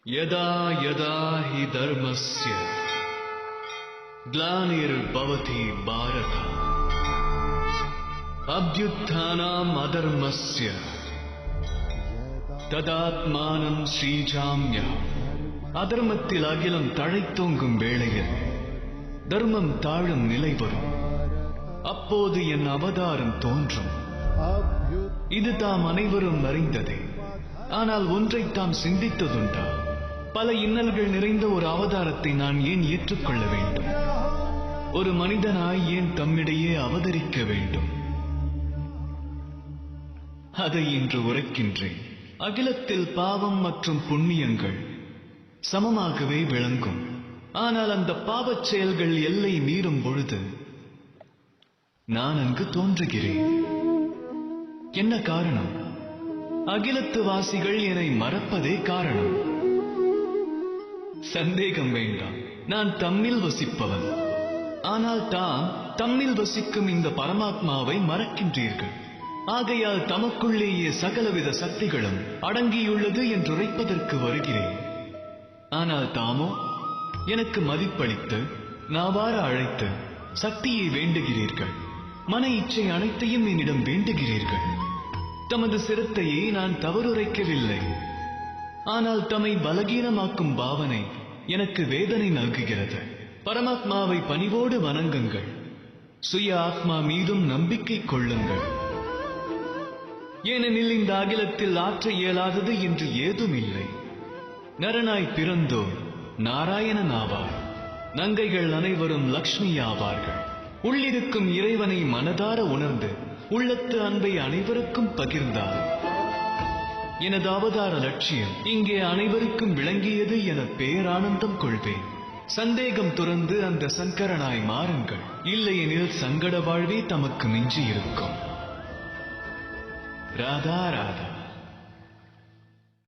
यदा यदा हि धर्मस्य ग्लानिर्भवति भारत अभ्युत्थानम् अधर्मस्य तदात्मानं श्रीजाम्यहम्. அதர்மத்தில் அகிலம் தழைத்தோங்கும் வேளையில் தர்மம் தாழும் நிலை வரும். அப்போது என் அவதாரம் தோன்றும். இது தாம் அனைவரும் அறிந்ததே. ஆனால் ஒன்றை தாம் சிந்தித்ததுண்டா? பல இன்னல்கள் நிறைந்த ஒரு அவதாரத்தை நான் ஏன் ஏற்றுக்கொள்ள வேண்டும்? ஒரு மனிதனாய் ஏன் தம்மிடையே அவதரிக்க வேண்டும்? அதை இன்று உரைக்கின்றேன். அகிலத்தில் பாவம் மற்றும் புண்ணியங்கள் சமமாகவே விளங்கும். ஆனால் அந்த பாவச் செயல்கள் எல்லை மீறும் பொழுது நான் அங்கு தோன்றுகிறேன். என்ன காரணம்? அகிலத்து வாசிகள் என்னை மறப்பதே காரணம். சந்தேகம் வேண்டாம், நான் தம்மில் வசிப்பவன். ஆனால் தாம் தம்மில் வசிக்கும் இந்த பரமாத்மாவை மறக்கின்றீர்கள். ஆகையால் தமக்குள்ளேயே சகலவித சக்திகளும் அடங்கியுள்ளது என்றுரைப்பதற்கு வருகிறேன். ஆனால் தாமோ எனக்கு மதிப்பளித்து நாவார அழைத்து சக்தியை வேண்டுகிறீர்கள். மன இச்சை அனைத்தையும் என்னிடம் வேண்டுகிறீர்கள். தமது சிரத்தையை நான் தவறுரைக்கவில்லை. ஆனால் தம்மை பலகீனமாக்கும் பாவனை எனக்கு வேதனை நல்குகிறது. பரமாத்மாவை பணிவோடு வணங்குங்கள். சுய ஆத்மா மீதும் நம்பிக்கை கொள்ளுங்கள். ஏனெனில் இந்த அகிலத்தில் ஆற்ற இயலாதது என்று ஏதும் இல்லை. நரனாய் பிறந்தோர் நாராயணன் ஆவார். நங்கைகள் அனைவரும் லக்ஷ்மி ஆவார்கள். உள்ளிருக்கும் இறைவனை மனதார உணர்ந்து உள்ளத்து அன்பை அனைவருக்கும் பகிர்ந்தார். எனது அவதார லட்சியம் இங்கே அனைவருக்கும் விளங்கியது என பேரானந்தம் கொள்வேன். சந்தேகம் துறந்து அந்த சங்கரனாய் மாறுங்கள். இல்லையெனில் சங்கட வாழ்வே தமக்கு மிஞ்சி இருக்கும். ராதா ராதா.